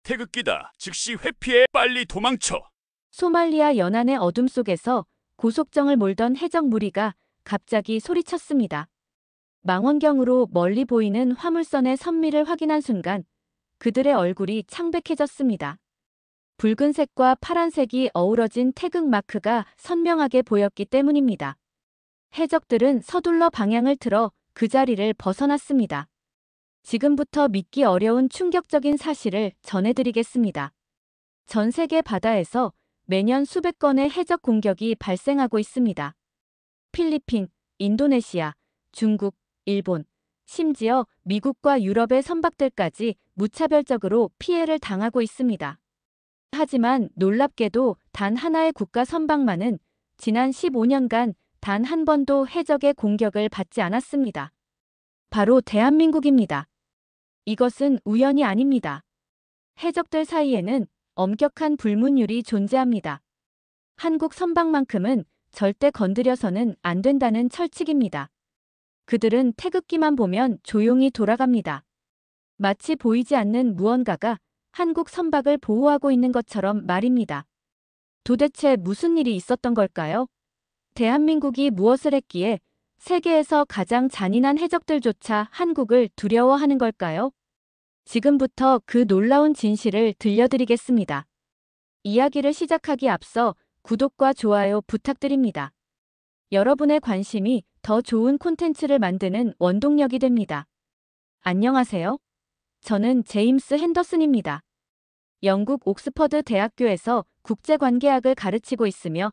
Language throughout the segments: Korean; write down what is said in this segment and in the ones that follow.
태극기다. 즉시 회피해. 빨리 도망쳐. 소말리아 연안의 어둠 속에서 고속정을 몰던 해적 무리가 갑자기 소리쳤습니다. 망원경으로 멀리 보이는 화물선의 선미를 확인한 순간 그들의 얼굴이 창백해졌습니다. 붉은색과 파란색이 어우러진 태극 마크가 선명하게 보였기 때문입니다. 해적들은 서둘러 방향을 틀어 그 자리를 벗어났습니다. 지금부터 믿기 어려운 충격적인 사실을 전해드리겠습니다. 전 세계 바다에서 매년 수백 건의 해적 공격이 발생하고 있습니다. 필리핀, 인도네시아, 중국, 일본, 심지어 미국과 유럽의 선박들까지 무차별적으로 피해를 당하고 있습니다. 하지만 놀랍게도 단 하나의 국가 선박만은 지난 15년간 단 한 번도 해적의 공격을 받지 않았습니다. 바로 대한민국입니다. 이것은 우연이 아닙니다. 해적들 사이에는 엄격한 불문율이 존재합니다. 한국 선박만큼은 절대 건드려서는 안 된다는 철칙입니다. 그들은 태극기만 보면 조용히 돌아갑니다. 마치 보이지 않는 무언가가 한국 선박을 보호하고 있는 것처럼 말입니다. 도대체 무슨 일이 있었던 걸까요? 대한민국이 무엇을 했기에 세계에서 가장 잔인한 해적들조차 한국을 두려워하는 걸까요? 지금부터 그 놀라운 진실을 들려드리겠습니다. 이야기를 시작하기 앞서 구독과 좋아요 부탁드립니다. 여러분의 관심이 더 좋은 콘텐츠를 만드는 원동력이 됩니다. 안녕하세요. 저는 제임스 핸더슨입니다. 영국 옥스퍼드 대학교에서 국제관계학을 가르치고 있으며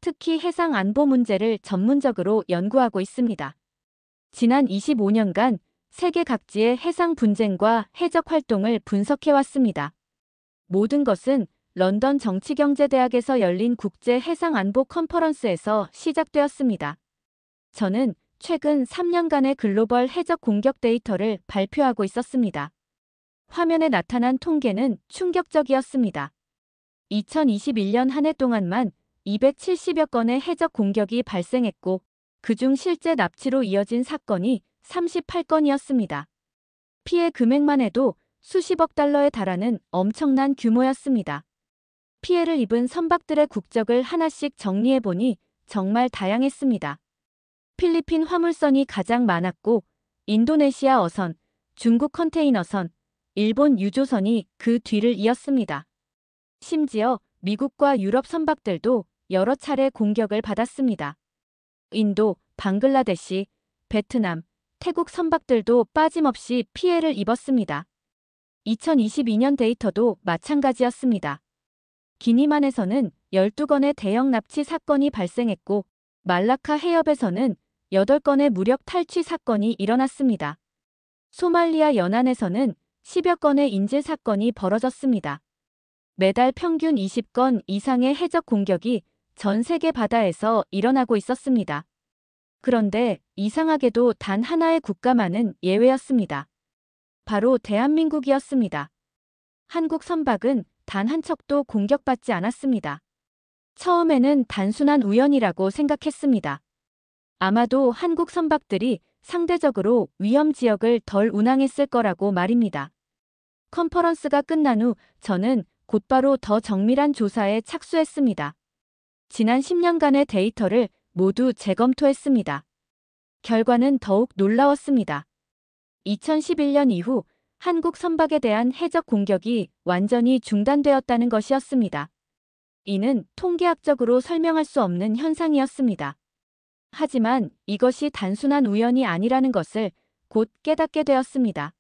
특히 해상 안보 문제를 전문적으로 연구하고 있습니다. 지난 25년간 세계 각지의 해상 분쟁과 해적 활동을 분석해왔습니다. 모든 것은 런던 정치경제대학에서 열린 국제 해상 안보 컨퍼런스에서 시작되었습니다. 저는 최근 3년간의 글로벌 해적 공격 데이터를 발표하고 있었습니다. 화면에 나타난 통계는 충격적이었습니다. 2021년 한 해 동안만 270여 건의 해적 공격이 발생했고 그중 실제 납치로 이어진 사건이 38건이었습니다. 피해 금액만 해도 수십억 달러에 달하는 엄청난 규모였습니다. 피해를 입은 선박들의 국적을 하나씩 정리해보니 정말 다양했습니다. 필리핀 화물선이 가장 많았고 인도네시아 어선, 중국 컨테이너선, 일본 유조선이 그 뒤를 이었습니다. 심지어 미국과 유럽 선박들도 여러 차례 공격을 받았습니다. 인도, 방글라데시, 베트남, 태국 선박들도 빠짐없이 피해를 입었습니다. 2022년 데이터도 마찬가지였습니다. 기니만에서는 12건의 대형 납치 사건이 발생했고 말라카 해협에서는 8건의 무력 탈취 사건이 일어났습니다. 소말리아 연안에서는 10여 건의 인질 사건이 벌어졌습니다. 매달 평균 20건 이상의 해적 공격이 전 세계 바다에서 일어나고 있었습니다. 그런데 이상하게도 단 하나의 국가만은 예외였습니다. 바로 대한민국이었습니다. 한국 선박은 단 한 척도 공격받지 않았습니다. 처음에는 단순한 우연이라고 생각했습니다. 아마도 한국 선박들이 상대적으로 위험 지역을 덜 운항했을 거라고 말입니다. 컨퍼런스가 끝난 후 저는 곧바로 더 정밀한 조사에 착수했습니다. 지난 10년간의 데이터를 모두 재검토했습니다. 결과는 더욱 놀라웠습니다. 2011년 이후 한국 선박에 대한 해적 공격이 완전히 중단되었다는 것이었습니다. 이는 통계학적으로 설명할 수 없는 현상이었습니다. 하지만 이것이 단순한 우연이 아니라는 것을 곧 깨닫게 되었습니다.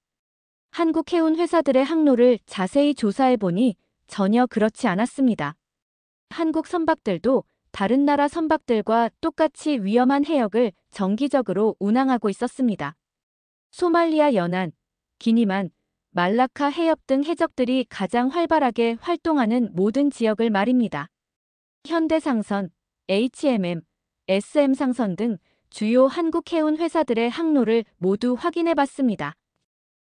한국 해운 회사들의 항로를 자세히 조사해보니 전혀 그렇지 않았습니다. 한국 선박들도 다른 나라 선박들과 똑같이 위험한 해역을 정기적으로 운항하고 있었습니다. 소말리아 연안, 기니만, 말라카 해협 등 해적들이 가장 활발하게 활동하는 모든 지역을 말입니다. 현대상선, HMM, SM상선 등 주요 한국 해운 회사들의 항로를 모두 확인해봤습니다.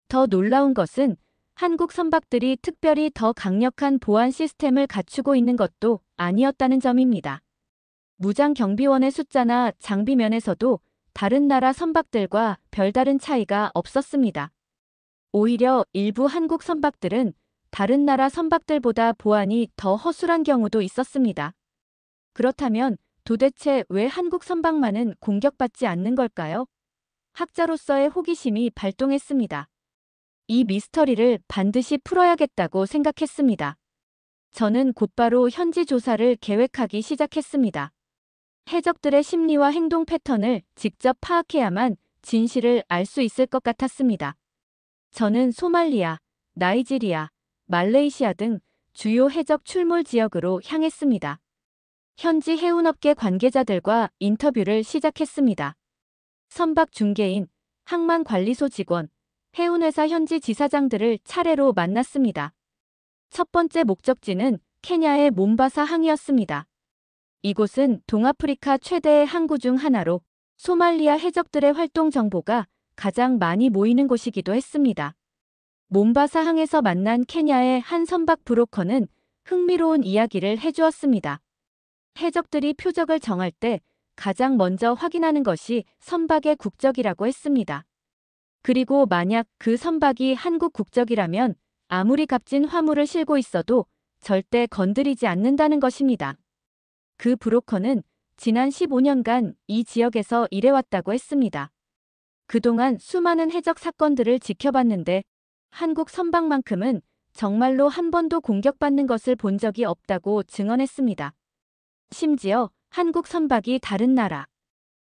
더 놀라운 것은 한국 선박들이 특별히 더 강력한 보안 시스템을 갖추고 있는 것도 아니었다는 점입니다. 무장 경비원의 숫자나 장비 면에서도 다른 나라 선박들과 별다른 차이가 없었습니다. 오히려 일부 한국 선박들은 다른 나라 선박들보다 보안이 더 허술한 경우도 있었습니다. 그렇다면 도대체 왜 한국 선박만은 공격받지 않는 걸까요? 학자로서의 호기심이 발동했습니다. 이 미스터리를 반드시 풀어야겠다고 생각했습니다. 저는 곧바로 현지 조사를 계획하기 시작했습니다. 해적들의 심리와 행동 패턴을 직접 파악해야만 진실을 알 수 있을 것 같았습니다. 저는 소말리아, 나이지리아, 말레이시아 등 주요 해적 출몰 지역으로 향했습니다. 현지 해운업계 관계자들과 인터뷰를 시작했습니다. 선박 중개인, 항만관리소 직원, 해운회사 현지 지사장들을 차례로 만났습니다. 첫 번째 목적지는 케냐의 몬바사 항이었습니다. 이곳은 동아프리카 최대의 항구 중 하나로 소말리아 해적들의 활동 정보가 가장 많이 모이는 곳이기도 했습니다. 몬바사 항에서 만난 케냐의 한 선박 브로커는 흥미로운 이야기를 해주었습니다. 해적들이 표적을 정할 때 가장 먼저 확인하는 것이 선박의 국적이라고 했습니다. 그리고 만약 그 선박이 한국 국적이라면 아무리 값진 화물을 싣고 있어도 절대 건드리지 않는다는 것입니다. 그 브로커는 지난 15년간 이 지역에서 일해왔다고 했습니다. 그동안 수많은 해적 사건들을 지켜봤는데 한국 선박만큼은 정말로 한 번도 공격받는 것을 본 적이 없다고 증언했습니다. 심지어 한국 선박이 다른 나라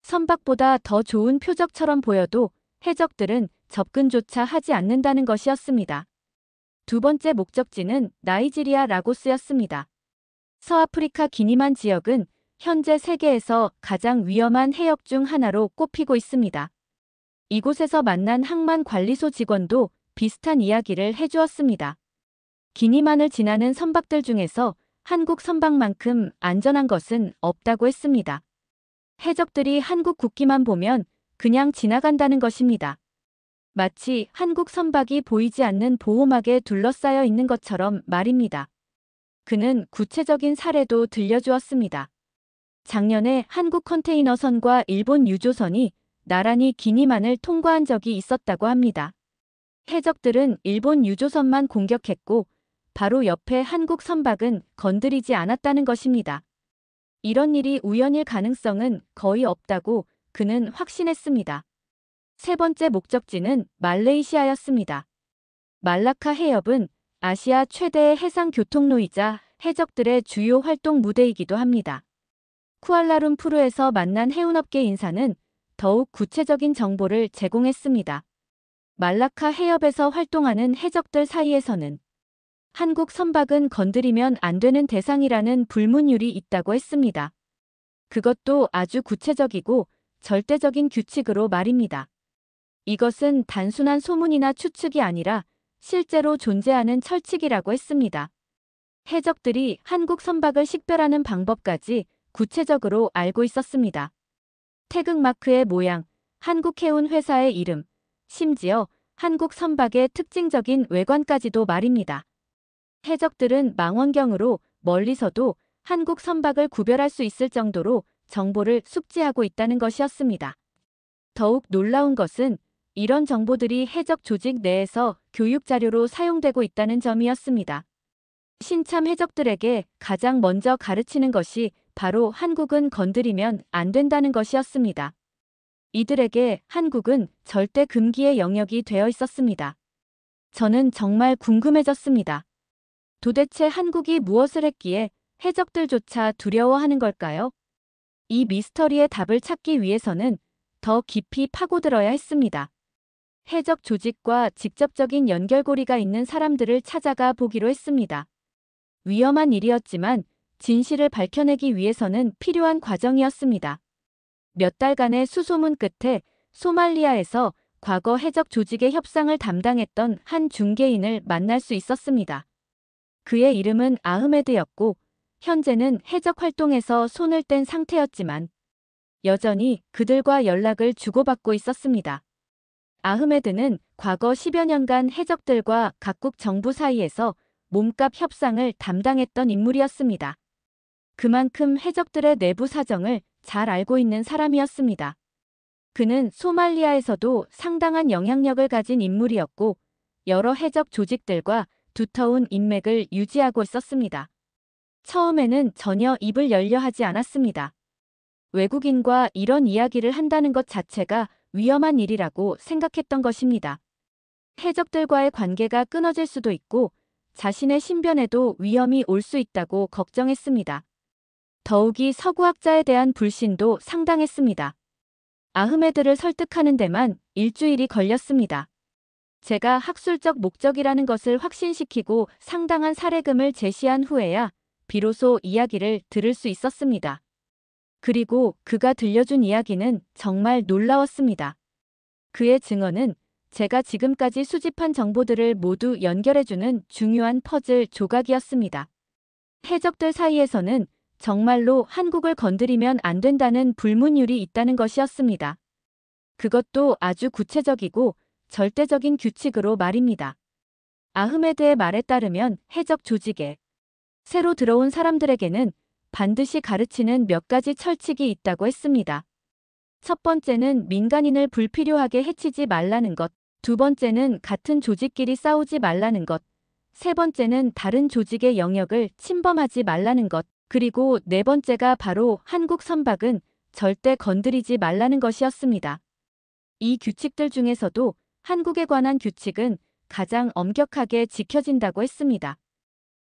선박보다 더 좋은 표적처럼 보여도 해적들은 접근조차 하지 않는다는 것이었습니다. 두 번째 목적지는 나이지리아 라고스였습니다. 서아프리카 기니만 지역은 현재 세계에서 가장 위험한 해역 중 하나로 꼽히고 있습니다. 이곳에서 만난 항만관리소 직원도 비슷한 이야기를 해주었습니다. 기니만을 지나는 선박들 중에서 한국 선박만큼 안전한 것은 없다고 했습니다. 해적들이 한국 국기만 보면 그냥 지나간다는 것입니다. 마치 한국 선박이 보이지 않는 보호막에 둘러싸여 있는 것처럼 말입니다. 그는 구체적인 사례도 들려주었습니다. 작년에 한국 컨테이너선과 일본 유조선이 나란히 기니만을 통과한 적이 있었다고 합니다. 해적들은 일본 유조선만 공격했고 바로 옆에 한국 선박은 건드리지 않았다는 것입니다. 이런 일이 우연일 가능성은 거의 없다고 그는 확신했습니다. 세 번째 목적지는 말레이시아였습니다. 말라카 해협은 아시아 최대의 해상 교통로이자 해적들의 주요 활동 무대이기도 합니다. 쿠알라룸푸르에서 만난 해운업계 인사는 더욱 구체적인 정보를 제공했습니다. 말라카 해협에서 활동하는 해적들 사이에서는 한국 선박은 건드리면 안 되는 대상이라는 불문율이 있다고 했습니다. 그것도 아주 구체적이고 절대적인 규칙으로 말입니다. 이것은 단순한 소문이나 추측이 아니라 실제로 존재하는 철칙이라고 했습니다. 해적들이 한국 선박을 식별하는 방법까지 구체적으로 알고 있었습니다. 태극마크의 모양, 한국해운 회사의 이름, 심지어 한국 선박의 특징적인 외관까지도 말입니다. 해적들은 망원경으로 멀리서도 한국 선박을 구별할 수 있을 정도로 정보를 숙지하고 있다는 것이었습니다. 더욱 놀라운 것은 이런 정보들이 해적 조직 내에서 교육 자료로 사용되고 있다는 점이었습니다. 신참 해적들에게 가장 먼저 가르치는 것이 바로 한국은 건드리면 안 된다는 것이었습니다. 이들에게 한국은 절대 금기의 영역이 되어 있었습니다. 저는 정말 궁금해졌습니다. 도대체 한국이 무엇을 했기에 해적들조차 두려워하는 걸까요? 이 미스터리의 답을 찾기 위해서는 더 깊이 파고들어야 했습니다. 해적 조직과 직접적인 연결고리가 있는 사람들을 찾아가 보기로 했습니다. 위험한 일이었지만 진실을 밝혀내기 위해서는 필요한 과정이었습니다. 몇 달간의 수소문 끝에 소말리아에서 과거 해적 조직의 협상을 담당했던 한 중개인을 만날 수 있었습니다. 그의 이름은 아흐메드였고 현재는 해적 활동에서 손을 뗀 상태였지만 여전히 그들과 연락을 주고받고 있었습니다. 아흐메드는 과거 10여 년간 해적들과 각국 정부 사이에서 몸값 협상을 담당했던 인물이었습니다. 그만큼 해적들의 내부 사정을 잘 알고 있는 사람이었습니다. 그는 소말리아에서도 상당한 영향력을 가진 인물이었고 여러 해적 조직들과 두터운 인맥을 유지하고 있었습니다. 처음에는 전혀 입을 열려 하지 않았습니다. 외국인과 이런 이야기를 한다는 것 자체가 위험한 일이라고 생각했던 것입니다. 해적들과의 관계가 끊어질 수도 있고 자신의 신변에도 위험이 올 수 있다고 걱정했습니다. 더욱이 서구학자에 대한 불신도 상당했습니다. 아흐메드를 설득하는 데만 일주일이 걸렸습니다. 제가 학술적 목적이라는 것을 확신시키고 상당한 사례금을 제시한 후에야 비로소 이야기를 들을 수 있었습니다. 그리고 그가 들려준 이야기는 정말 놀라웠습니다. 그의 증언은 제가 지금까지 수집한 정보들을 모두 연결해주는 중요한 퍼즐 조각이었습니다. 해적들 사이에서는 정말로 한국을 건드리면 안 된다는 불문율이 있다는 것이었습니다. 그것도 아주 구체적이고 절대적인 규칙으로 말입니다. 아흐메드의 말에 따르면 해적 조직에 새로 들어온 사람들에게는 반드시 가르치는 몇 가지 철칙이 있다고 했습니다. 첫 번째는 민간인을 불필요하게 해치지 말라는 것, 두 번째는 같은 조직끼리 싸우지 말라는 것, 세 번째는 다른 조직의 영역을 침범하지 말라는 것, 그리고 네 번째가 바로 한국 선박은 절대 건드리지 말라는 것이었습니다. 이 규칙들 중에서도 한국에 관한 규칙은 가장 엄격하게 지켜진다고 했습니다.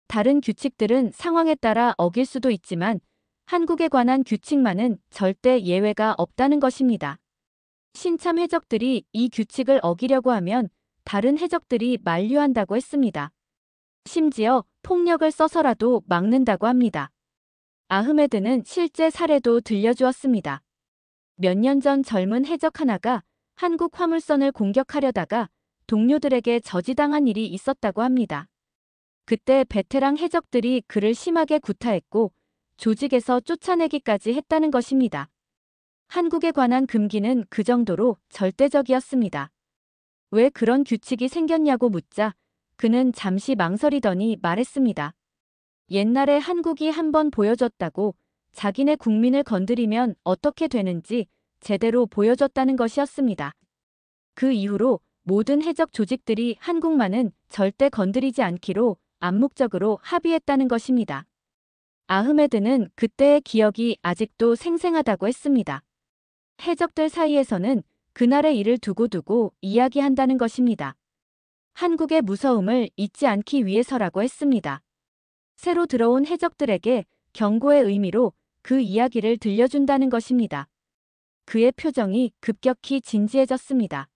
다른 규칙들은 상황에 따라 어길 수도 있지만 한국에 관한 규칙만은 절대 예외가 없다는 것입니다. 신참 해적들이 이 규칙을 어기려고 하면 다른 해적들이 만류한다고 했습니다. 심지어 폭력을 써서라도 막는다고 합니다. 아흐메드는 실제 사례도 들려주었습니다. 몇 년 전 젊은 해적 하나가 한국 화물선을 공격하려다가 동료들에게 저지당한 일이 있었다고 합니다. 그때 베테랑 해적들이 그를 심하게 구타했고 조직에서 쫓아내기까지 했다는 것입니다. 한국에 관한 금기는 그 정도로 절대적이었습니다. 왜 그런 규칙이 생겼냐고 묻자 그는 잠시 망설이더니 말했습니다. 옛날에 한국이 한번 보여줬다고 자기네 국민을 건드리면 어떻게 되는지 제대로 보여줬다는 것이었습니다. 그 이후로 모든 해적 조직들이 한국만은 절대 건드리지 않기로 암묵적으로 합의했다는 것입니다. 아흐메드는 그때의 기억이 아직도 생생하다고 했습니다. 해적들 사이에서는 그날의 일을 두고두고 이야기한다는 것입니다. 한국의 무서움을 잊지 않기 위해서라고 했습니다. 새로 들어온 해적들에게 경고의 의미로 그 이야기를 들려준다는 것입니다. 그의 표정이 급격히 진지해졌습니다.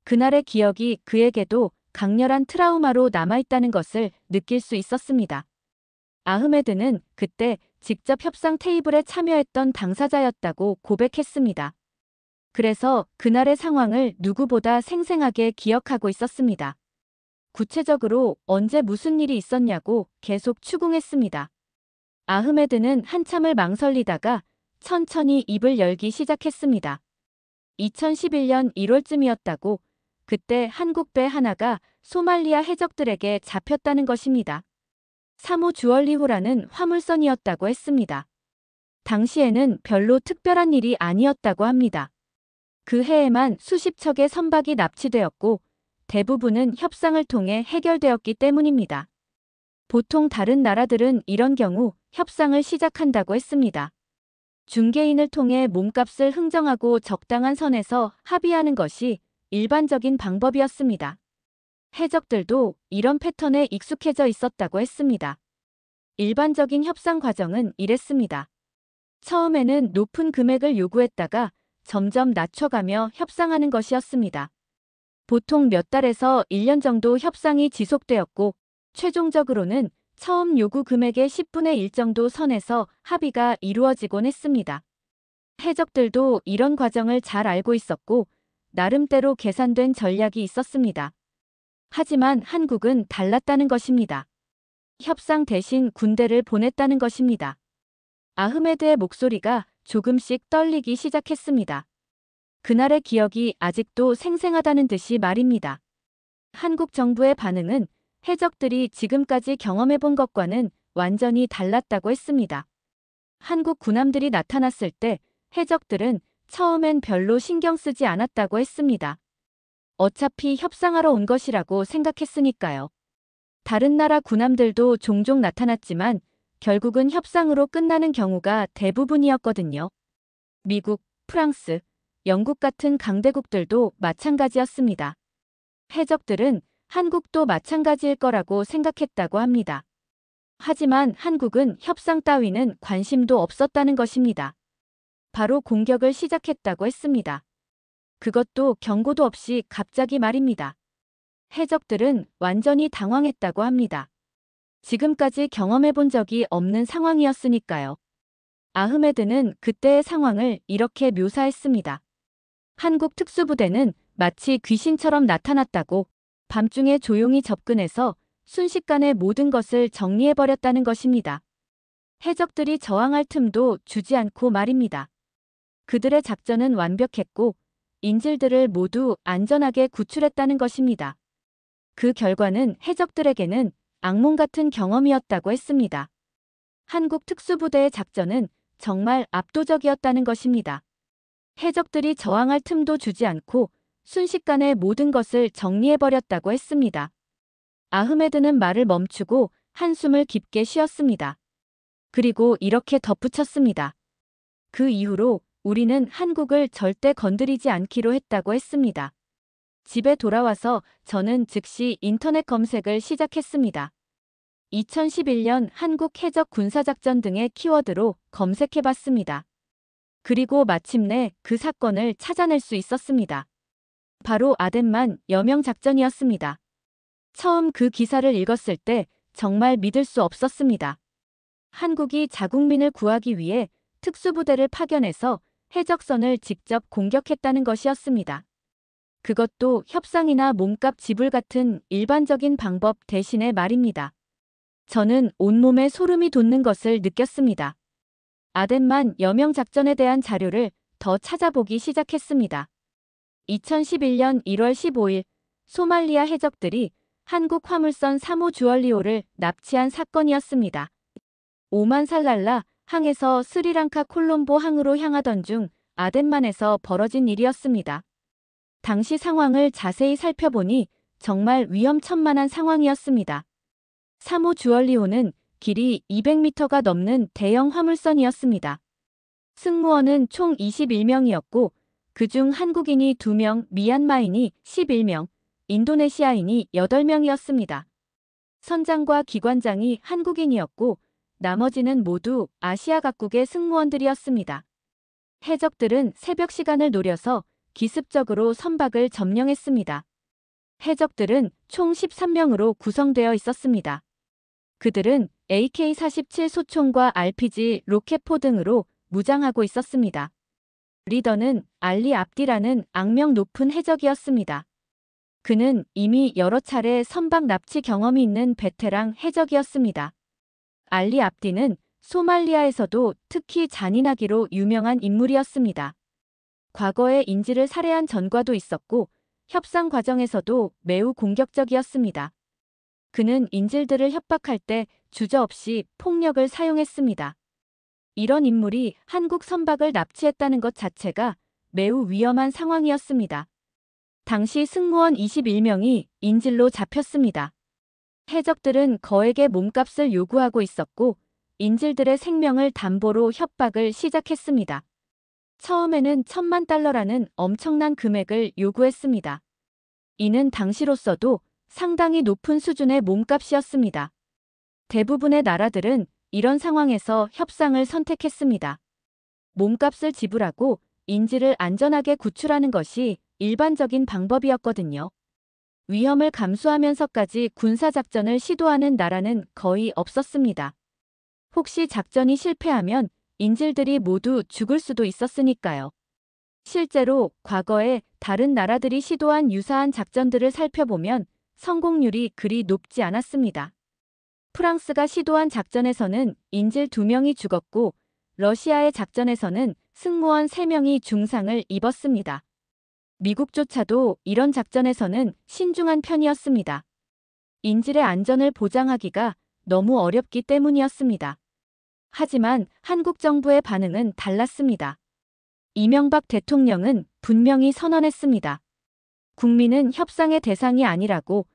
그날의 기억이 그에게도 강렬한 트라우마로 남아있다는 것을 느낄 수 있었습니다. 아흐메드는 그때 직접 협상 테이블에 참여했던 당사자였다고 고백했습니다. 그래서 그날의 상황을 누구보다 생생하게 기억하고 있었습니다. 구체적으로 언제 무슨 일이 있었냐고 계속 추궁했습니다. 아흐메드는 한참을 망설이다가 천천히 입을 열기 시작했습니다. 2011년 1월쯤이었다고 그때 한국 배 하나가 소말리아 해적들에게 잡혔다는 것입니다. 3호 주얼리호라는 화물선이었다고 했습니다. 당시에는 별로 특별한 일이 아니었다고 합니다. 그 해에만 수십 척의 선박이 납치되었고 대부분은 협상을 통해 해결되었기 때문입니다. 보통 다른 나라들은 이런 경우 협상을 시작한다고 했습니다. 중개인을 통해 몸값을 흥정하고 적당한 선에서 합의하는 것이 일반적인 방법이었습니다. 해적들도 이런 패턴에 익숙해져 있었다고 했습니다. 일반적인 협상 과정은 이랬습니다. 처음에는 높은 금액을 요구했다가 점점 낮춰가며 협상하는 것이었습니다. 보통 몇 달에서 1년 정도 협상이 지속되었고 최종적으로는 처음 요구 금액의 10분의 1 정도 선에서 합의가 이루어지곤 했습니다. 해적들도 이런 과정을 잘 알고 있었고 나름대로 계산된 전략이 있었습니다. 하지만 한국은 달랐다는 것입니다. 협상 대신 군대를 보냈다는 것입니다. 아흐메드의 목소리가 조금씩 떨리기 시작했습니다. 그날의 기억이 아직도 생생하다는 듯이 말입니다. 한국 정부의 반응은 해적들이 지금까지 경험해본 것과는 완전히 달랐다고 했습니다. 한국 군함들이 나타났을 때 해적들은 처음엔 별로 신경 쓰지 않았다고 했습니다. 어차피 협상하러 온 것이라고 생각했으니까요. 다른 나라 군함들도 종종 나타났지만 결국은 협상으로 끝나는 경우가 대부분이었거든요. 미국, 프랑스, 영국 같은 강대국들도 마찬가지였습니다. 해적들은 한국도 마찬가지일 거라고 생각했다고 합니다. 하지만 한국은 협상 따위는 관심도 없었다는 것입니다. 바로 공격을 시작했다고 했습니다. 그것도 경고도 없이 갑자기 말입니다. 해적들은 완전히 당황했다고 합니다. 지금까지 경험해 본 적이 없는 상황이었으니까요. 아흐메드는 그때의 상황을 이렇게 묘사했습니다. 한국 특수부대는 마치 귀신처럼 나타났다고 밤중에 조용히 접근해서 순식간에 모든 것을 정리해버렸다는 것입니다. 해적들이 저항할 틈도 주지 않고 말입니다. 그들의 작전은 완벽했고 인질들을 모두 안전하게 구출했다는 것입니다. 그 결과는 해적들에게는 악몽 같은 경험이었다고 했습니다. 한국 특수부대의 작전은 정말 압도적이었다는 것입니다. 해적들이 저항할 틈도 주지 않고 순식간에 모든 것을 정리해버렸다고 했습니다. 아흐메드는 말을 멈추고 한숨을 깊게 쉬었습니다. 그리고 이렇게 덧붙였습니다. 그 이후로 우리는 한국을 절대 건드리지 않기로 했다고 했습니다. 집에 돌아와서 저는 즉시 인터넷 검색을 시작했습니다. 2011년 한국 해적 군사작전 등의 키워드로 검색해봤습니다. 그리고 마침내 그 사건을 찾아낼 수 있었습니다. 바로 아덴만 여명 작전이었습니다. 처음 그 기사를 읽었을 때 정말 믿을 수 없었습니다. 한국이 자국민을 구하기 위해 특수부대를 파견해서 해적선을 직접 공격했다는 것이었습니다. 그것도 협상이나 몸값 지불 같은 일반적인 방법 대신에 말입니다. 저는 온몸에 소름이 돋는 것을 느꼈습니다. 아덴만 여명 작전에 대한 자료를 더 찾아보기 시작했습니다. 2011년 1월 15일 소말리아 해적들이 한국 화물선 3호 주얼리오를 납치한 사건이었습니다. 오만살랄라 항에서 스리랑카 콜롬보 항으로 향하던 중 아덴만에서 벌어진 일이었습니다. 당시 상황을 자세히 살펴보니 정말 위험천만한 상황이었습니다. 3호 주얼리오는 길이 200m가 넘는 대형 화물선이었습니다. 승무원은 총 21명이었고 그중 한국인이 2명, 미얀마인이 11명, 인도네시아인이 8명이었습니다. 선장과 기관장이 한국인이었고 나머지는 모두 아시아 각국의 승무원들이었습니다. 해적들은 새벽 시간을 노려서 기습적으로 선박을 점령했습니다. 해적들은 총 13명으로 구성되어 있었습니다. 그들은 AK-47 소총과 RPG 로켓포 등으로 무장하고 있었습니다. 리더는 알리 압디라는 악명 높은 해적이었습니다. 그는 이미 여러 차례 선박 납치 경험이 있는 베테랑 해적이었습니다. 알리 압디는 소말리아에서도 특히 잔인하기로 유명한 인물이었습니다. 과거에 인질을 살해한 전과도 있었고 협상 과정에서도 매우 공격적이었습니다. 그는 인질들을 협박할 때 주저없이 폭력을 사용했습니다. 이런 인물이 한국 선박을 납치했다는 것 자체가 매우 위험한 상황이었습니다. 당시 승무원 21명이 인질로 잡혔습니다. 해적들은 거액의 몸값을 요구하고 있었고 인질들의 생명을 담보로 협박을 시작했습니다. 처음에는 $10,000,000라는 엄청난 금액을 요구했습니다. 이는 당시로서도 상당히 높은 수준의 몸값이었습니다. 대부분의 나라들은 이런 상황에서 협상을 선택했습니다. 몸값을 지불하고 인질을 안전하게 구출하는 것이 일반적인 방법이었거든요. 위험을 감수하면서까지 군사작전을 시도하는 나라는 거의 없었습니다. 혹시 작전이 실패하면 인질들이 모두 죽을 수도 있었으니까요. 실제로 과거에 다른 나라들이 시도한 유사한 작전들을 살펴보면 성공률이 그리 높지 않았습니다. 프랑스가 시도한 작전에서는 인질 2명이 죽었고 러시아의 작전에서는 승무원 3명이 중상을 입었습니다. 미국조차도 이런 작전에서는 신중한 편이었습니다. 인질의 안전을 보장하기가 너무 어렵기 때문이었습니다. 하지만 한국 정부의 반응은 달랐습니다. 이명박 대통령은 분명히 선언했습니다. 국민은 협상의 대상이 아니라고,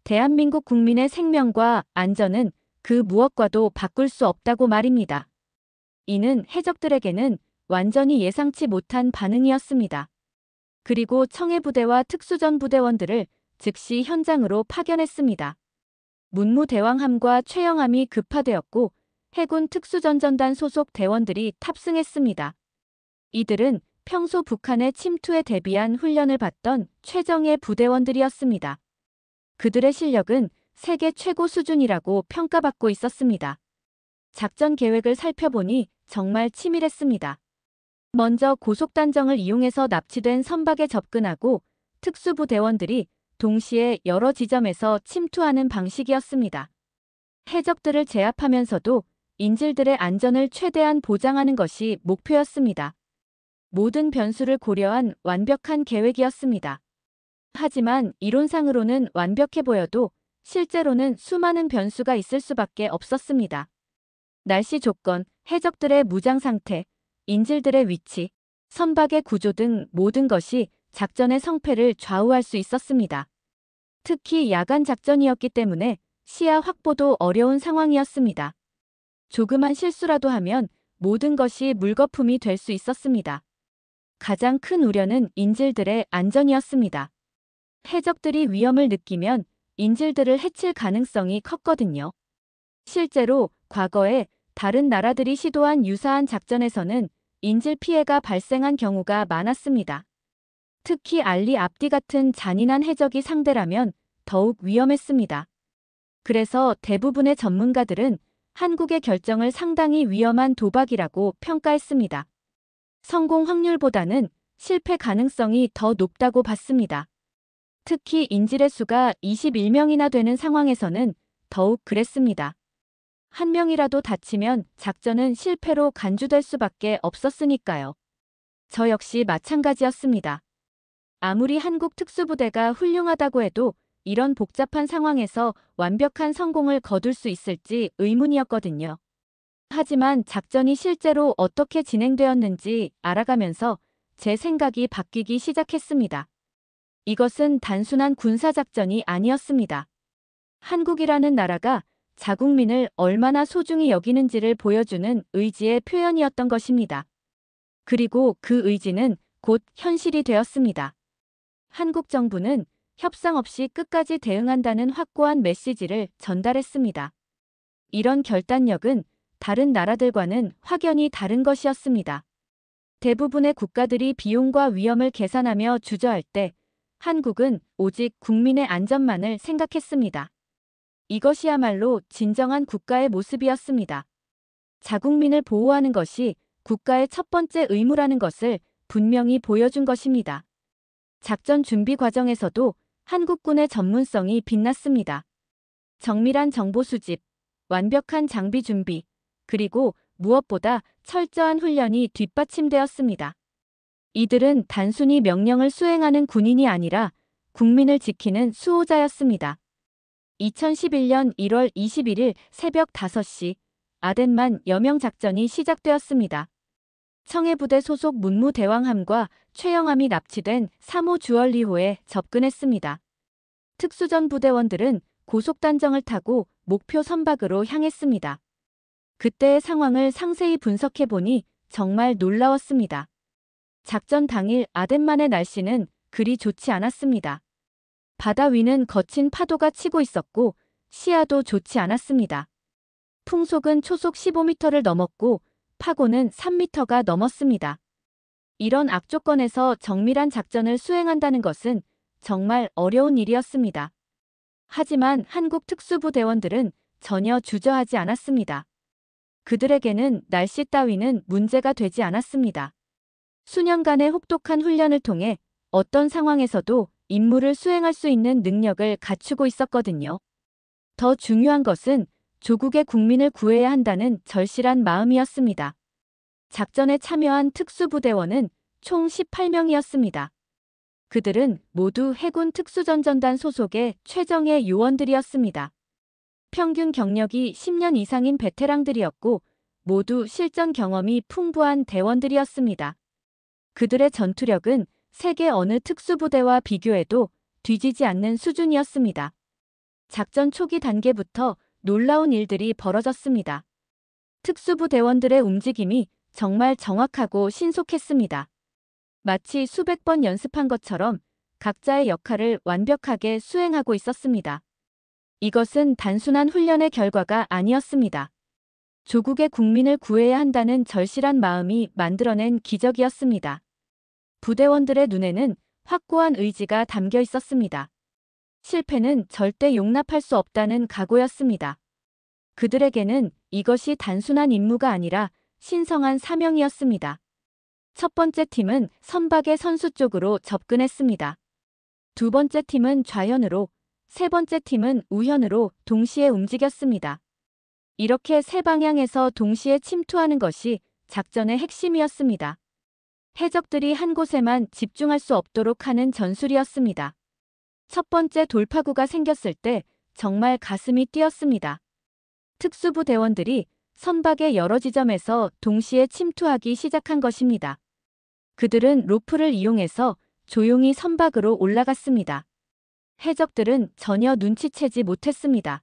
대한민국 국민의 생명과 안전은 그 무엇과도 바꿀 수 없다고 말입니다. 이는 해적들에게는 완전히 예상치 못한 반응이었습니다. 그리고 청해부대와 특수전부대원들을 즉시 현장으로 파견했습니다. 문무대왕함과 최영함이 급파되었고 해군 특수전전단 소속 대원들이 탑승했습니다. 이들은 평소 북한의 침투에 대비한 훈련을 받던 최정예 부대원들이었습니다. 그들의 실력은 세계 최고 수준이라고 평가받고 있었습니다. 작전 계획을 살펴보니 정말 치밀했습니다. 먼저 고속단정을 이용해서 납치된 선박에 접근하고 특수부대원들이 동시에 여러 지점에서 침투하는 방식이었습니다. 해적들을 제압하면서도 인질들의 안전을 최대한 보장하는 것이 목표였습니다. 모든 변수를 고려한 완벽한 계획이었습니다. 하지만 이론상으로는 완벽해 보여도 실제로는 수많은 변수가 있을 수밖에 없었습니다. 날씨 조건, 해적들의 무장 상태, 인질들의 위치, 선박의 구조 등 모든 것이 작전의 성패를 좌우할 수 있었습니다. 특히 야간 작전이었기 때문에 시야 확보도 어려운 상황이었습니다. 조그만 실수라도 하면 모든 것이 물거품이 될 수 있었습니다. 가장 큰 우려는 인질들의 안전이었습니다. 해적들이 위험을 느끼면 인질들을 해칠 가능성이 컸거든요. 실제로 과거에 다른 나라들이 시도한 유사한 작전에서는 인질 피해가 발생한 경우가 많았습니다. 특히 알리 압디 같은 잔인한 해적이 상대라면 더욱 위험했습니다. 그래서 대부분의 전문가들은 한국의 결정을 상당히 위험한 도박이라고 평가했습니다. 성공 확률보다는 실패 가능성이 더 높다고 봤습니다. 특히 인질의 수가 21명이나 되는 상황에서는 더욱 그랬습니다. 한 명이라도 다치면 작전은 실패로 간주될 수밖에 없었으니까요. 저 역시 마찬가지였습니다. 아무리 한국 특수부대가 훌륭하다고 해도 이런 복잡한 상황에서 완벽한 성공을 거둘 수 있을지 의문이었거든요. 하지만 작전이 실제로 어떻게 진행되었는지 알아가면서 제 생각이 바뀌기 시작했습니다. 이것은 단순한 군사작전이 아니었습니다. 한국이라는 나라가 자국민을 얼마나 소중히 여기는지를 보여주는 의지의 표현이었던 것입니다. 그리고 그 의지는 곧 현실이 되었습니다. 한국 정부는 협상 없이 끝까지 대응한다는 확고한 메시지를 전달했습니다. 이런 결단력은 다른 나라들과는 확연히 다른 것이었습니다. 대부분의 국가들이 비용과 위험을 계산하며 주저할 때 한국은 오직 국민의 안전만을 생각했습니다. 이것이야말로 진정한 국가의 모습이었습니다. 자국민을 보호하는 것이 국가의 첫 번째 의무라는 것을 분명히 보여준 것입니다. 작전 준비 과정에서도 한국군의 전문성이 빛났습니다. 정밀한 정보 수집, 완벽한 장비 준비, 그리고 무엇보다 철저한 훈련이 뒷받침되었습니다. 이들은 단순히 명령을 수행하는 군인이 아니라 국민을 지키는 수호자였습니다. 2011년 1월 21일 새벽 5시 아덴만 여명 작전이 시작되었습니다. 청해부대 소속 문무대왕함과 최영함이 납치된 3호 주얼리호에 접근했습니다. 특수전 부대원들은 고속단정을 타고 목표 선박으로 향했습니다. 그때의 상황을 상세히 분석해보니 정말 놀라웠습니다. 작전 당일 아덴만의 날씨는 그리 좋지 않았습니다. 바다 위는 거친 파도가 치고 있었고 시야도 좋지 않았습니다. 풍속은 초속 15m를 넘었고 파고는 3m가 넘었습니다. 이런 악조건에서 정밀한 작전을 수행한다는 것은 정말 어려운 일이었습니다. 하지만 한국 특수부대원들은 전혀 주저하지 않았습니다. 그들에게는 날씨 따위는 문제가 되지 않았습니다. 수년간의 혹독한 훈련을 통해 어떤 상황에서도 임무를 수행할 수 있는 능력을 갖추고 있었거든요. 더 중요한 것은 조국의 국민을 구해야 한다는 절실한 마음이었습니다. 작전에 참여한 특수부대원은 총 18명이었습니다. 그들은 모두 해군 특수전전단 소속의 최정예 요원들이었습니다. 평균 경력이 10년 이상인 베테랑들이었고 모두 실전 경험이 풍부한 대원들이었습니다. 그들의 전투력은 세계 어느 특수부대와 비교해도 뒤지지 않는 수준이었습니다. 작전 초기 단계부터 놀라운 일들이 벌어졌습니다. 특수부대원들의 움직임이 정말 정확하고 신속했습니다. 마치 수백 번 연습한 것처럼 각자의 역할을 완벽하게 수행하고 있었습니다. 이것은 단순한 훈련의 결과가 아니었습니다. 조국의 국민을 구해야 한다는 절실한 마음이 만들어낸 기적이었습니다. 부대원들의 눈에는 확고한 의지가 담겨 있었습니다. 실패는 절대 용납할 수 없다는 각오였습니다. 그들에게는 이것이 단순한 임무가 아니라 신성한 사명이었습니다. 첫 번째 팀은 선박의 선수 쪽으로 접근했습니다. 두 번째 팀은 좌현으로, 세 번째 팀은 우현으로 동시에 움직였습니다. 이렇게 세 방향에서 동시에 침투하는 것이 작전의 핵심이었습니다. 해적들이 한 곳에만 집중할 수 없도록 하는 전술이었습니다. 첫 번째 돌파구가 생겼을 때 정말 가슴이 뛰었습니다. 특수부대원들이 선박의 여러 지점에서 동시에 침투하기 시작한 것입니다. 그들은 로프를 이용해서 조용히 선박으로 올라갔습니다. 해적들은 전혀 눈치채지 못했습니다.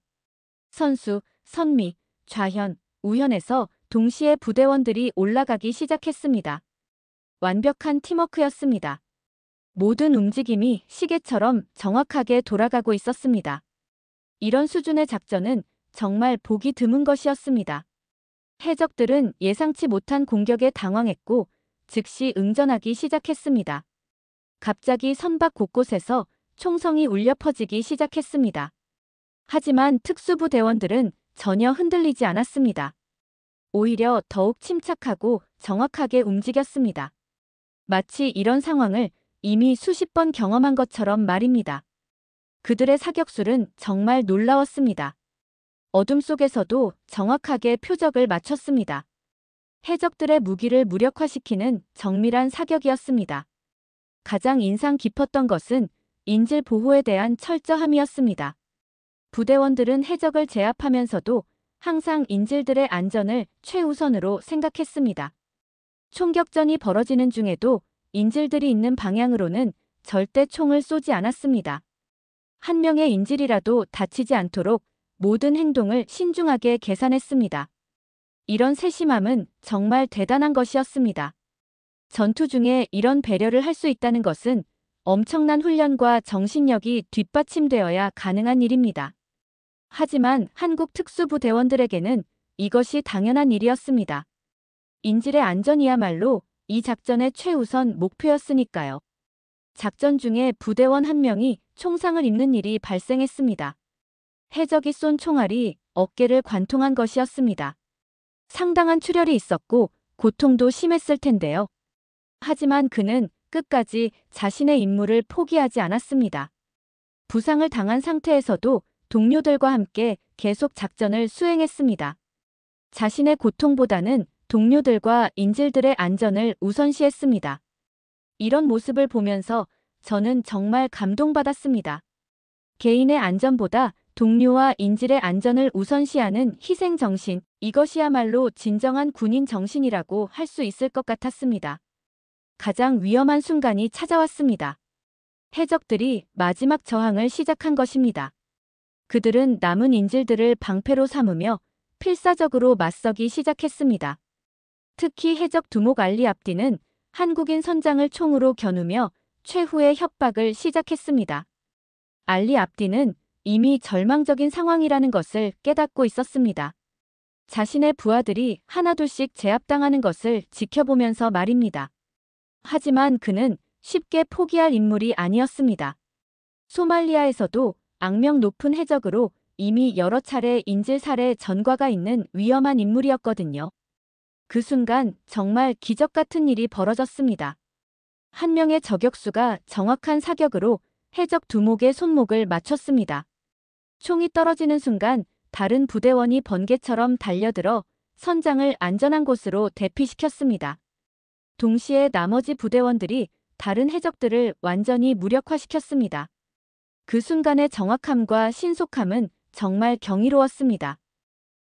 선수, 선미, 좌현, 우현에서 동시에 부대원들이 올라가기 시작했습니다. 완벽한 팀워크였습니다. 모든 움직임이 시계처럼 정확하게 돌아가고 있었습니다. 이런 수준의 작전은 정말 보기 드문 것이었습니다. 해적들은 예상치 못한 공격에 당황했고 즉시 응전하기 시작했습니다. 갑자기 선박 곳곳에서 총성이 울려 퍼지기 시작했습니다. 하지만 특수부대원들은 전혀 흔들리지 않았습니다. 오히려 더욱 침착하고 정확하게 움직였습니다. 마치 이런 상황을 이미 수십 번 경험한 것처럼 말입니다. 그들의 사격술은 정말 놀라웠습니다. 어둠 속에서도 정확하게 표적을 맞췄습니다. 해적들의 무기를 무력화시키는 정밀한 사격이었습니다. 가장 인상 깊었던 것은 인질 보호에 대한 철저함이었습니다. 부대원들은 해적을 제압하면서도 항상 인질들의 안전을 최우선으로 생각했습니다. 총격전이 벌어지는 중에도 인질들이 있는 방향으로는 절대 총을 쏘지 않았습니다. 한 명의 인질이라도 다치지 않도록 모든 행동을 신중하게 계산했습니다. 이런 세심함은 정말 대단한 것이었습니다. 전투 중에 이런 배려를 할 수 있다는 것은 엄청난 훈련과 정신력이 뒷받침되어야 가능한 일입니다. 하지만 한국 특수부대원들에게는 이것이 당연한 일이었습니다. 인질의 안전이야말로 이 작전의 최우선 목표였으니까요. 작전 중에 부대원 한 명이 총상을 입는 일이 발생했습니다. 해적이 쏜 총알이 어깨를 관통한 것이었습니다. 상당한 출혈이 있었고 고통도 심했을 텐데요. 하지만 그는 끝까지 자신의 임무를 포기하지 않았습니다. 부상을 당한 상태에서도 동료들과 함께 계속 작전을 수행했습니다. 자신의 고통보다는 동료들과 인질들의 안전을 우선시했습니다. 이런 모습을 보면서 저는 정말 감동받았습니다. 개인의 안전보다 동료와 인질의 안전을 우선시하는 희생정신, 이것이야말로 진정한 군인 정신이라고 할 수 있을 것 같았습니다. 가장 위험한 순간이 찾아왔습니다. 해적들이 마지막 저항을 시작한 것입니다. 그들은 남은 인질들을 방패로 삼으며 필사적으로 맞서기 시작했습니다. 특히 해적 두목 알리 압디는 한국인 선장을 총으로 겨누며 최후의 협박을 시작했습니다. 알리 압디는 이미 절망적인 상황이라는 것을 깨닫고 있었습니다. 자신의 부하들이 하나둘씩 제압당하는 것을 지켜보면서 말입니다. 하지만 그는 쉽게 포기할 인물이 아니었습니다. 소말리아에서도 악명 높은 해적으로 이미 여러 차례 인질 살해 전과가 있는 위험한 인물이었거든요. 그 순간 정말 기적 같은 일이 벌어졌습니다. 한 명의 저격수가 정확한 사격으로 해적 두목의 손목을 맞췄습니다. 총이 떨어지는 순간 다른 부대원이 번개처럼 달려들어 선장을 안전한 곳으로 대피시켰습니다. 동시에 나머지 부대원들이 다른 해적들을 완전히 무력화시켰습니다. 그 순간의 정확함과 신속함은 정말 경이로웠습니다.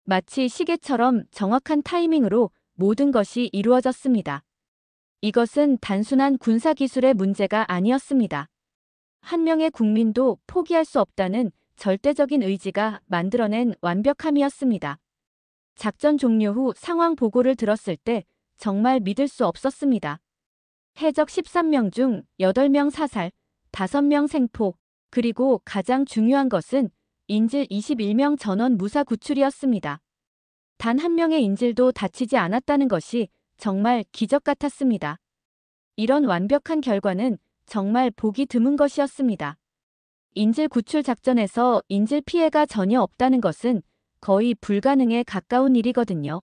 마치 시계처럼 정확한 타이밍으로 모든 것이 이루어졌습니다. 이것은 단순한 군사기술의 문제가 아니었습니다. 한 명의 국민도 포기할 수 없다는 절대적인 의지가 만들어낸 완벽함이었습니다. 작전 종료 후 상황 보고를 들었을 때 정말 믿을 수 없었습니다. 해적 13명 중 8명 사살, 5명 생포, 그리고 가장 중요한 것은 인질 21명 전원 무사 구출이었습니다. 단 한 명의 인질도 다치지 않았다는 것이 정말 기적 같았습니다. 이런 완벽한 결과는 정말 보기 드문 것이었습니다. 인질 구출 작전에서 인질 피해가 전혀 없다는 것은 거의 불가능에 가까운 일이거든요.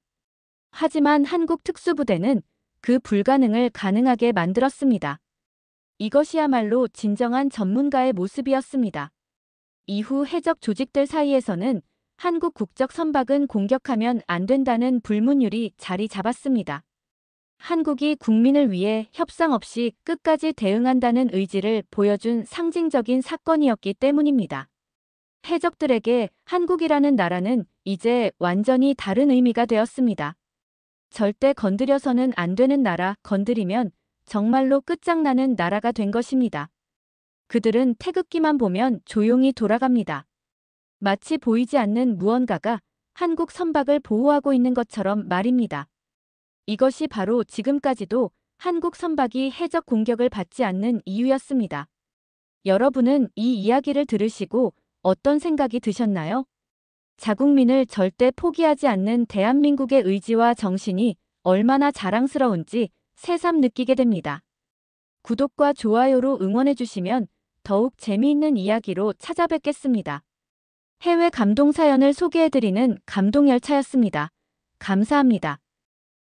하지만 한국 특수부대는 그 불가능을 가능하게 만들었습니다. 이것이야말로 진정한 전문가의 모습이었습니다. 이후 해적 조직들 사이에서는 한국 국적 선박은 공격하면 안 된다는 불문율이 자리 잡았습니다. 한국이 국민을 위해 협상 없이 끝까지 대응한다는 의지를 보여준 상징적인 사건이었기 때문입니다. 해적들에게 한국이라는 나라는 이제 완전히 다른 의미가 되었습니다. 절대 건드려서는 안 되는 나라, 건드리면 정말로 끝장나는 나라가 된 것입니다. 그들은 태극기만 보면 조용히 돌아갑니다. 마치 보이지 않는 무언가가 한국 선박을 보호하고 있는 것처럼 말입니다. 이것이 바로 지금까지도 한국 선박이 해적 공격을 받지 않는 이유였습니다. 여러분은 이 이야기를 들으시고 어떤 생각이 드셨나요? 자국민을 절대 포기하지 않는 대한민국의 의지와 정신이 얼마나 자랑스러운지 새삼 느끼게 됩니다. 구독과 좋아요로 응원해주시면 더욱 재미있는 이야기로 찾아뵙겠습니다. 해외 감동 사연을 소개해드리는 감동열차였습니다. 감사합니다.